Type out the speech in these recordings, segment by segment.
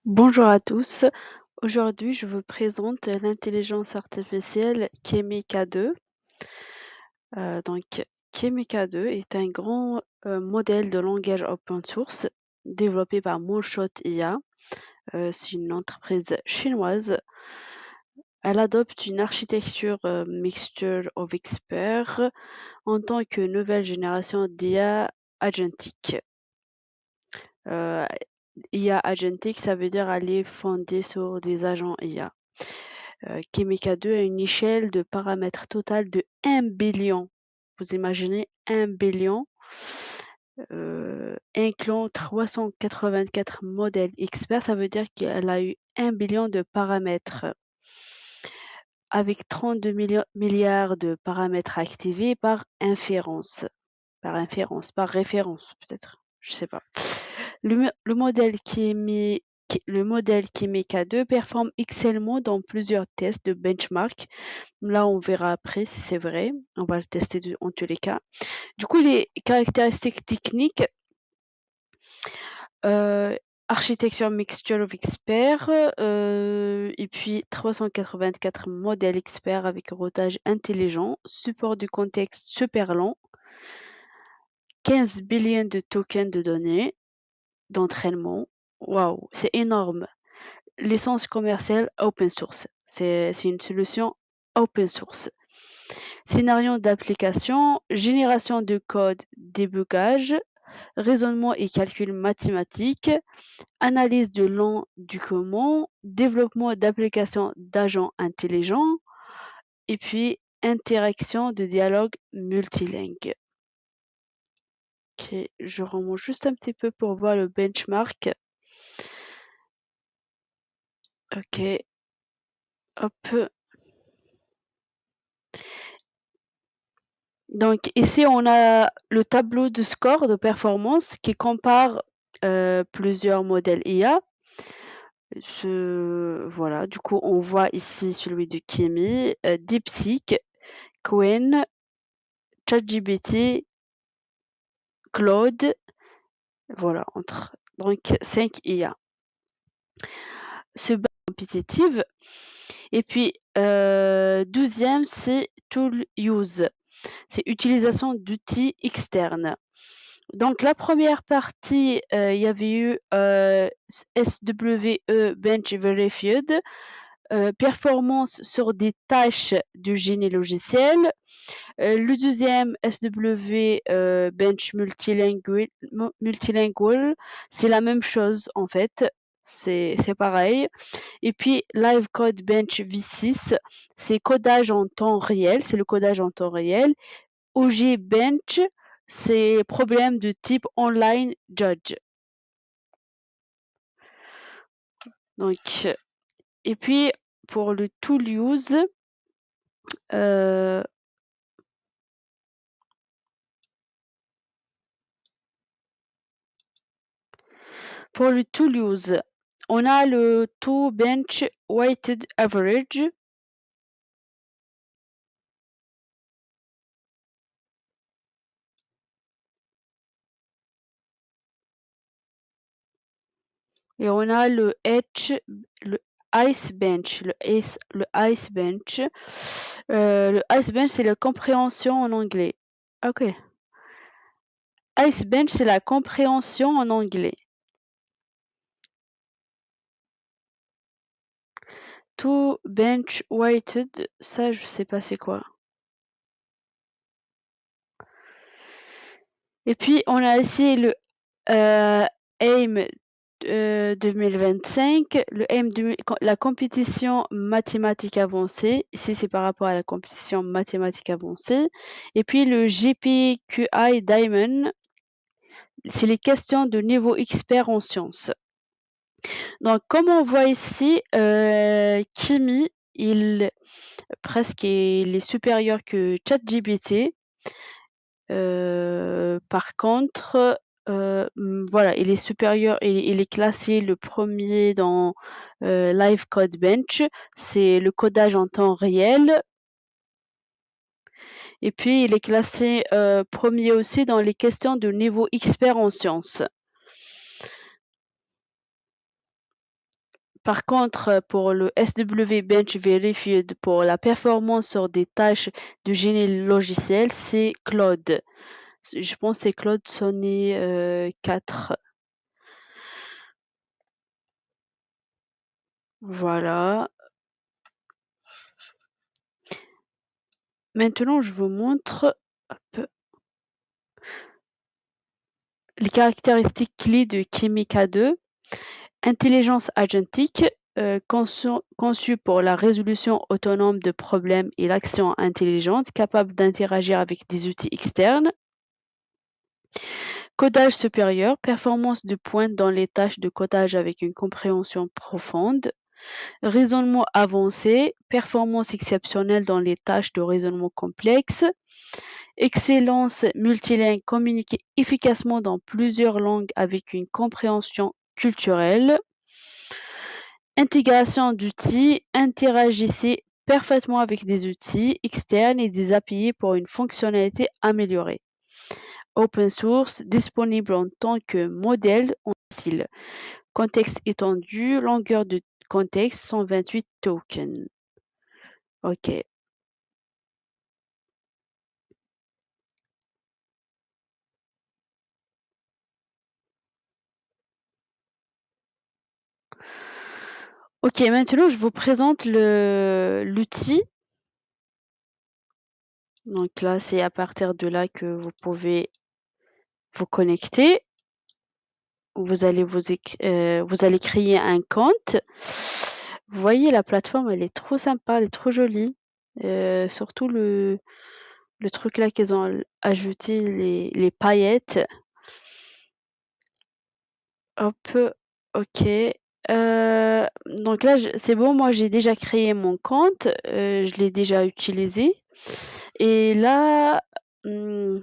Bonjour à tous. Aujourd'hui, je vous présente l'intelligence artificielle Kemika 2. Donc, Kemika 2 est un grand modèle de langage open source développé par Moonshot IA. C'est une entreprise chinoise. Elle adopte une architecture mixture of experts en tant que nouvelle génération d'IA agentique. Euh, IA agentique, ça veut dire aller fonder sur des agents IA. Kemika 2 a une échelle de paramètres totale de 1 billion. Vous imaginez 1 billion, incluant 384 modèles experts, ça veut dire qu'elle a eu 1 billion de paramètres avec 32 milliards de paramètres activés par inférence, par référence peut-être, je sais pas. Le modèle le modèle Kemika 2 performe excellemment dans plusieurs tests de benchmark. Là, on verra après si c'est vrai. On va le tester en tous les cas. Du coup, les caractéristiques techniques, architecture mixture of experts, et puis 384 modèles experts avec routage intelligent, support du contexte super lent, 15 billions de tokens de données d'entraînement. Waouh, c'est énorme. Licence commerciale open source. C'est une solution open source. Scénario d'application, génération de code, débugage, raisonnement et calcul mathématique, analyse de long du comment, développement d'applications d'agents intelligents et puis interaction de dialogue multilingue. Ok, je remonte juste un petit peu pour voir le benchmark. Ok, hop. Donc ici, on a le tableau de score de performance qui compare plusieurs modèles IA. Voilà, du coup, on voit ici celui de Kimi, DeepSeek, Qwen, ChatGPT, Claude, voilà, donc 5 IA. Ce bas compétitive. Et puis, 12e, c'est Tool Use. C'est utilisation d'outils externes. Donc la première partie, il y avait eu SWE Bench Verified, performance sur des tâches de génie logiciel. Le deuxième, SW Bench Multilingual, c'est la même chose en fait, c'est pareil. Et puis Live Code Bench V6, c'est codage en temps réel, c'est le codage en temps réel. OG Bench, c'est problème de type online judge. Donc, et puis pour le tool use, pour le tool use, on a le to bench weighted average. Et on a le Ice Bench. Le Ice Bench. Le Ice Bench, c'est la compréhension en anglais. Ok. Ice Bench, c'est la compréhension en anglais. To bench weighted, ça, je sais pas c'est quoi. Et puis, on a ici le AIM 2025, la compétition mathématique avancée. Ici, c'est par rapport à la compétition mathématique avancée. Et puis, le GPQI Diamond, c'est les questions de niveau expert en sciences. Donc, comme on voit ici, Kimi, il est supérieur que ChatGPT. Par contre, voilà, il est supérieur, il est classé le premier dans Live Code Bench, c'est le codage en temps réel. Et puis, il est classé premier aussi dans les questions de niveau expert en sciences. Par contre, pour le SW Bench Verified pour la performance sur des tâches de génie logiciel, c'est Claude. Je pense que c'est Claude Sony 4. Voilà. Maintenant, je vous montre hop, les caractéristiques clés de Chimica 2. Intelligence agentique, conçue pour la résolution autonome de problèmes et l'action intelligente, capable d'interagir avec des outils externes. Codage supérieur, performance de pointe dans les tâches de codage avec une compréhension profonde. Raisonnement avancé, performance exceptionnelle dans les tâches de raisonnement complexe. Excellence multilingue, communiquer efficacement dans plusieurs langues avec une compréhension culturelle. Intégration d'outils, interagissez parfaitement avec des outils externes et des API pour une fonctionnalité améliorée. Open source, disponible en tant que modèle en style. Contexte étendu, longueur de contexte 128 tokens. OK. OK, maintenant je vous présente l'outil. Donc là, c'est à partir de là que vous pouvez vous connecter. Vous allez vous allez créer un compte. Vous voyez la plateforme, elle est trop sympa, elle est trop jolie. Surtout le truc là qu'ils ont ajouté les paillettes. Hop, OK. Donc là, c'est bon, moi j'ai déjà créé mon compte, je l'ai déjà utilisé et là, mmh,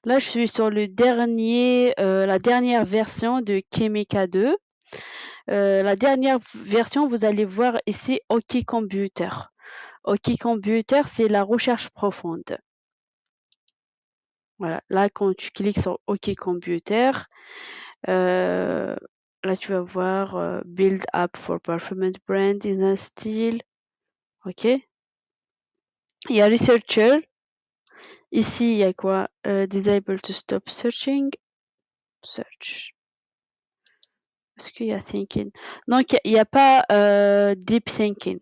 là je suis sur la dernière version de Chimica 2. La dernière version, vous allez voir ici OK Computer. OK Computer, c'est la recherche profonde. Voilà, là quand tu cliques sur OK Computer, Heu, là, tu vas voir, Build app for performance brand in a style. OK. Il y a Researcher. Ici, il y a quoi? Disable to stop searching. Search. Est-ce qu'il y a thinking? Donc il y a pas, deep thinking.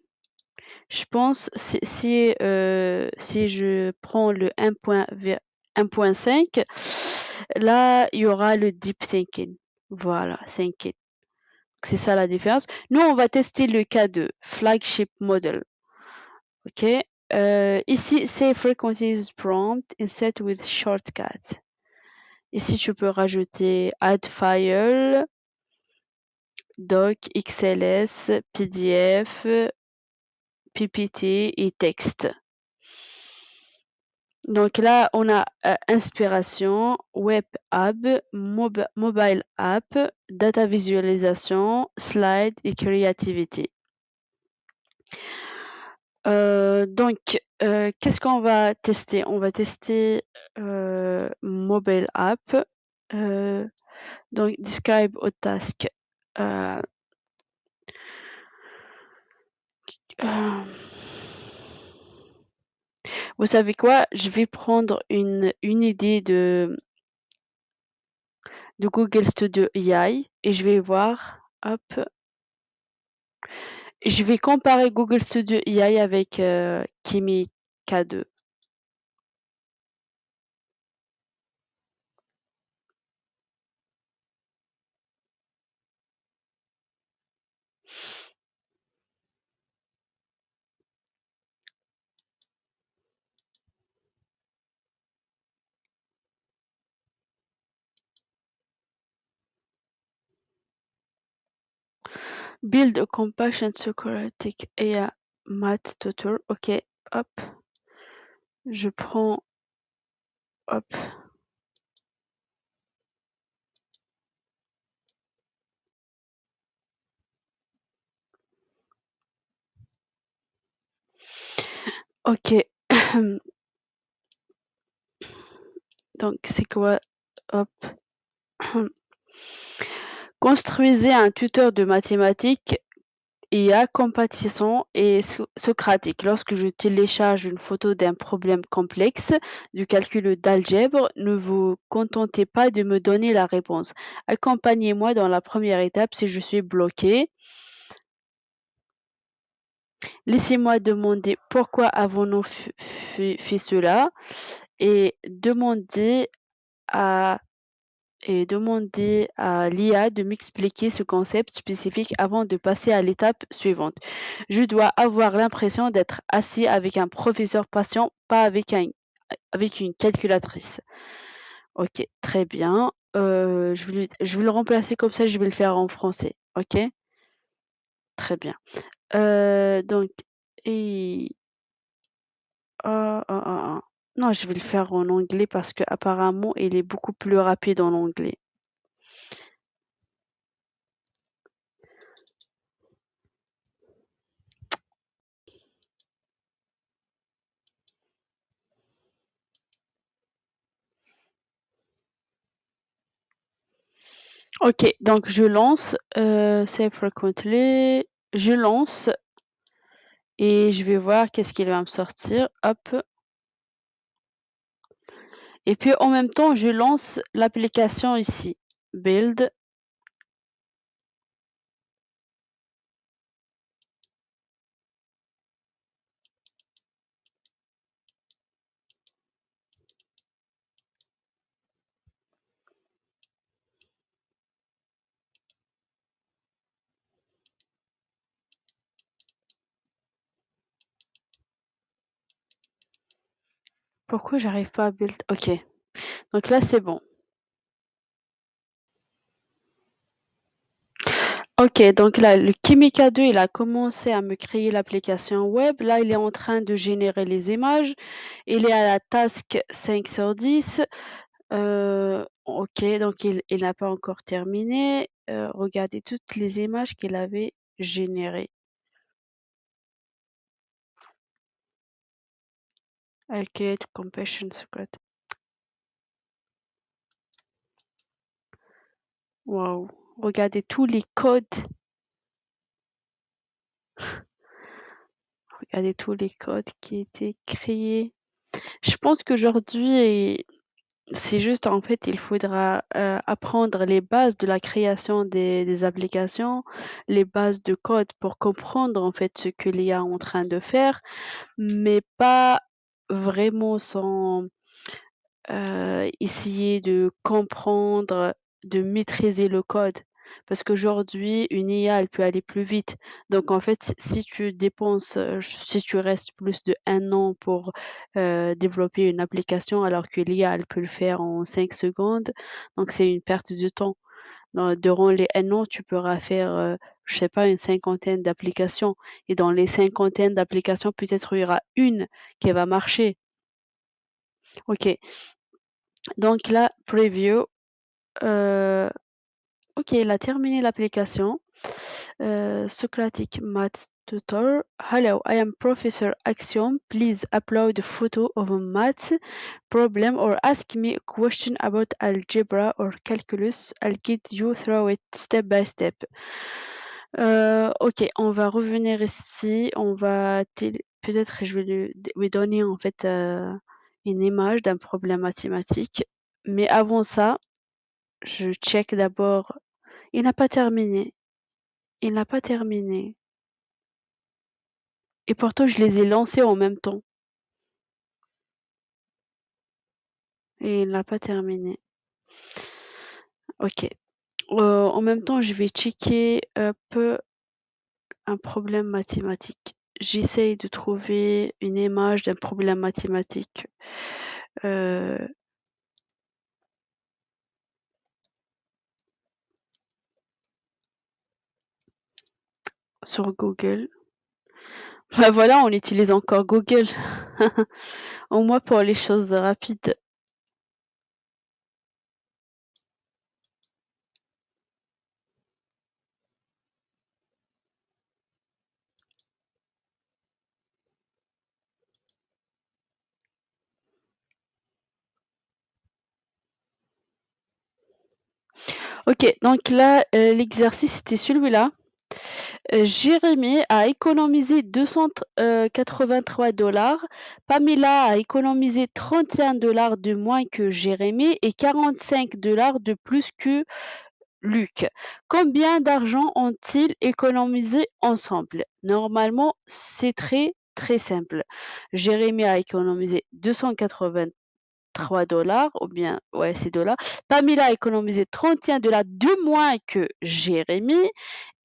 Je pense si je prends le 1.5, là, il y aura le deep thinking. Voilà, thinking. C'est ça la différence. Nous, on va tester le cas de flagship model. OK. Ici, save frequencies prompt insert with shortcut. Ici, tu peux rajouter add file, doc, XLS, PDF, PPT et texte. Donc là, on a inspiration, web app, mobile app, data visualisation, slide et creativity. Donc, qu'est-ce qu'on va tester? On va tester mobile app. Donc, describe au task. Euh, euh, vous savez quoi? Je vais prendre une idée de Google Studio AI et je vais voir. Hop. Je vais comparer Google Studio AI avec Kimi K2. Build a compassion Socratic AI math tutor. OK, hop. Je prends, hop. OK. Donc c'est quoi? Hop. Construisez un tuteur de mathématiques IA compatissant et socratique. Lorsque je télécharge une photo d'un problème complexe du calcul d'algèbre, ne vous contentez pas de me donner la réponse. Accompagnez-moi dans la première étape si je suis bloqué. Laissez-moi demander pourquoi avons-nous fait cela et à demander à l'IA de m'expliquer ce concept spécifique avant de passer à l'étape suivante. Je dois avoir l'impression d'être assis avec un professeur patient, pas avec une calculatrice. Ok, très bien. Je vais le remplacer comme ça, je vais le faire en français. Ok, très bien. Donc, et, ah. Non, je vais le faire en anglais parce que apparemment, il est beaucoup plus rapide en anglais. OK, donc je lance, save frequently, je lance et je vais voir qu'est-ce qu'il va me sortir. Hop, et puis en même temps, je lance l'application ici, build. Pourquoi j'arrive pas à build? OK, donc là, c'est bon. OK, donc là, le Kimika 2, il a commencé à me créer l'application web. Là, il est en train de générer les images. Il est à la task 5 sur 10. OK, donc il n'a pas encore terminé. Regardez toutes les images qu'il avait générées. Calculate compassion secret. Waouh! Regardez tous les codes. Regardez tous les codes qui étaient créés. Je pense qu'aujourd'hui, c'est juste en fait, il faudra, apprendre les bases de la création des applications, les bases de code pour comprendre en fait ce que l'IA est en train de faire, mais pas vraiment sans essayer de comprendre, de maîtriser le code. Parce qu'aujourd'hui, une IA, elle peut aller plus vite. Donc en fait, si tu dépenses, si tu restes plus de 1 an pour, développer une application alors que l'IA, elle peut le faire en 5 secondes, donc c'est une perte de temps. Durant les 1 an, tu pourras faire, je sais pas, une cinquantaine d'applications et dans les cinquantaines d'applications, peut-être il y aura une qui va marcher. OK. Donc là, preview, heu, OK, il a terminé l'application. Socratic Math Tutor. Hello, I am Professor Axiom. Please upload a photo of a math problem or ask me a question about algebra or calculus. I'll guide you through it step by step. OK, on va revenir ici. On va peut-être je vais lui donner en fait, une image d'un problème mathématique. Mais avant ça, je check d'abord. Il n'a pas terminé. Il n'a pas terminé. Et pourtant, je les ai lancés en même temps. Et il n'a pas terminé. OK. En même temps, je vais checker un peu un problème mathématique. J'essaye de trouver une image d'un problème mathématique, heu, sur Google. Bah, voilà, on utilise encore Google. Au moins pour les choses rapides. Ok, donc là, l'exercice c'était celui-là. Jérémy a économisé 283 $. Pamela a économisé 31 $ de moins que Jérémy et 45 $ de plus que Luc. Combien d'argent ont-ils économisé ensemble? Normalement, c'est très très simple. Jérémy a économisé 283 $ ou bien ouais, c'est dollars. Pamela a économisé 31 $ de moins que Jérémy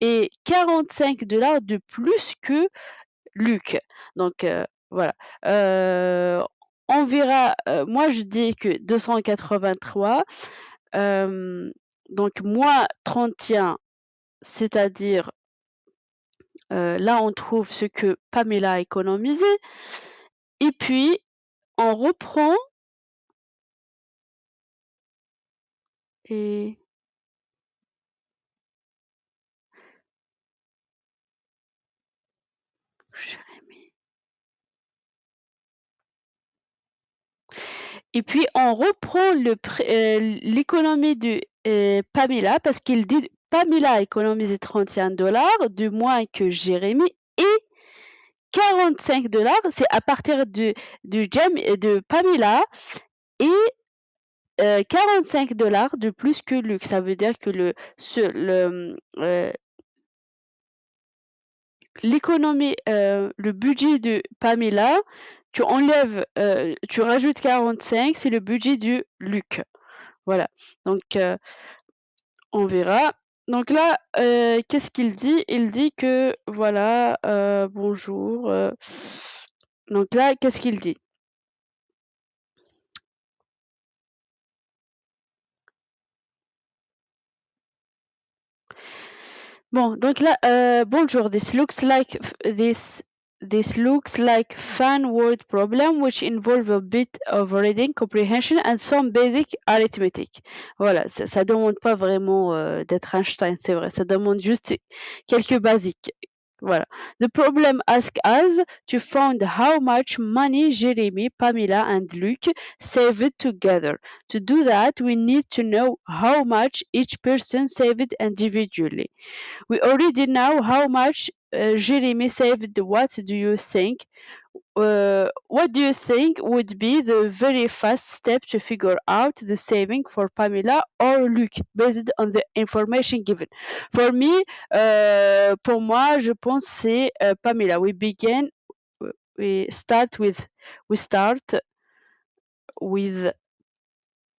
et 45 $ de plus que Luc. Donc voilà. On verra, moi je dis que 283, donc moins 31, c'est-à-dire là on trouve ce que Pamela a économisé et puis on reprend et Jérémy. Et puis on reprend l'économie de Pamela parce qu'il dit Pamela a économisé 31 $ de moins que Jérémy et 45 $, c'est à partir de Pamela et 45 $ de plus que Luc. Ça veut dire que l'économie, le budget de Pamela, tu enlèves, tu rajoutes 45, c'est le budget de Luc. Voilà. Donc, on verra. Donc là, qu'est-ce qu'il dit? Il dit que voilà, bonjour. Donc là, qu'est-ce qu'il dit? Bon, donc là, bonjour. This looks like fun word problem which involve a bit of reading comprehension and some basic arithmetic. Voilà, ça demande pas vraiment d'être Einstein, c'est vrai. Ça demande juste quelques basiques. Voilà. The problem asks us to find how much money Jeremy, Pamela, and Luc saved together. To do that, we need to know how much each person saved individually. We already know how much Jeremy saved. What do you think? What do you think would be the very first step to figure out the saving for Pamela or Luc based on the information given? For me, pour moi, je pense c'est Pamela. We start with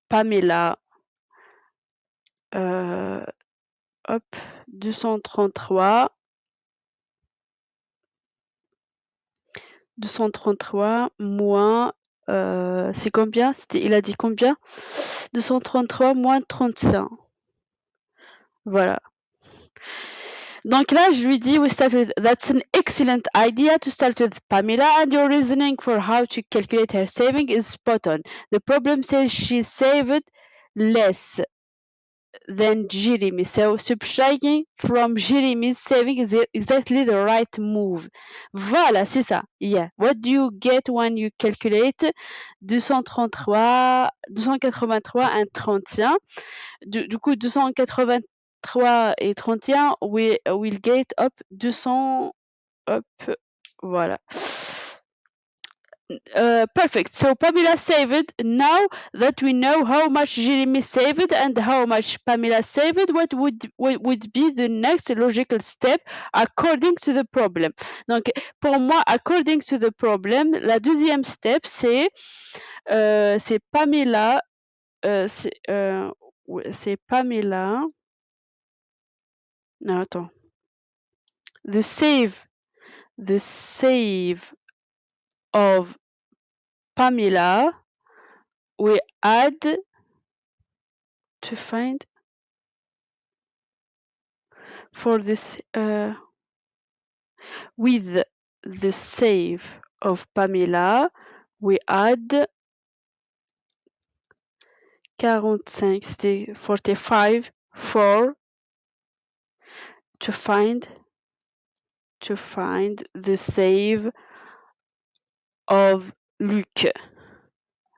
Pamela. Hop, 233. 233 moins, c'est combien? Il a dit combien? 233 moins 35. Voilà. Donc là, je lui dis, we start with, that's an excellent idea to start with Pamela, and your reasoning for how to calculate her saving is spot on. The problem says she saved less than Jeremy. So subtracting from Jeremy's saving is exactly the right move. Voilà, c'est ça. Yeah. What do you get when you calculate 283, 283 et 31? Du coup, 283 et 31, we'll get up 200, hop, voilà. Perfect. So Pamela saved. Now that we know how much Jeremy saved and how much Pamela saved, what would be the next logical step according to the problem? Donc, pour moi, according to the problem, la deuxième step, c'est Pamela. C'est Pamela. Non, attends. The save of Pamela, we add to find for this with the save of Pamela, we add 45, c'était 45 for to find the save of Luc.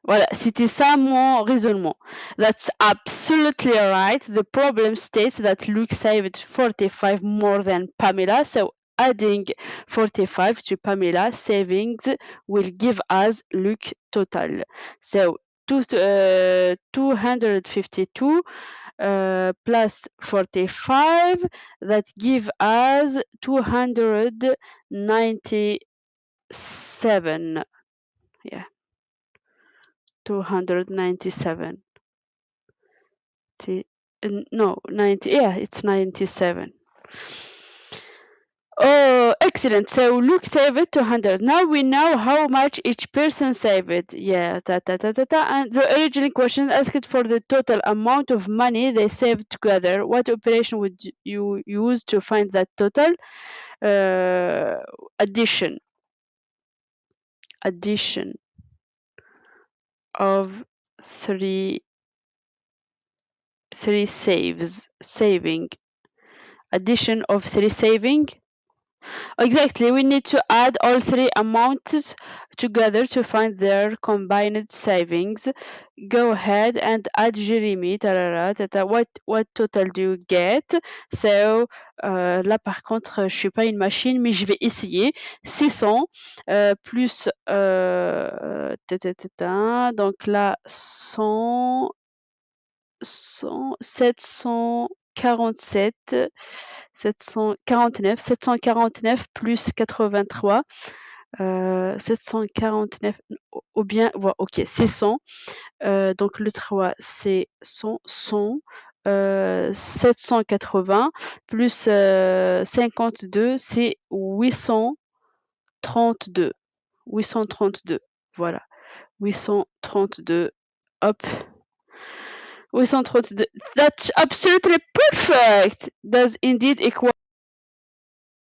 Voilà, c'était ça mon raisonnement. That's absolutely right. The problem states that Luke saved 45 more than Pamela, so adding 45 to Pamela savings will give us Luke total. So 252 plus 45, that give us 297. Yeah, 297. No, 90. Yeah, it's 97. Oh, excellent. So Luke saved 200. Now we know how much each person saved. Yeah, And the original question asked for the total amount of money they saved together. What operation would you use to find that total? Addition. Addition of three saving. Addition of three saving. Exactly, we need to add all three amounts together to find their combined savings. Go ahead and add Jeremy. What total do you get? So, là par contre, je suis pas une machine, mais je vais essayer. 600 plus donc là 100 747 749 plus 83 749 ou bien ok 600 donc le 3 c'est 100 780 plus 52 c'est 832 voilà 832 hop 832. That's absolutely perfect. Does indeed equal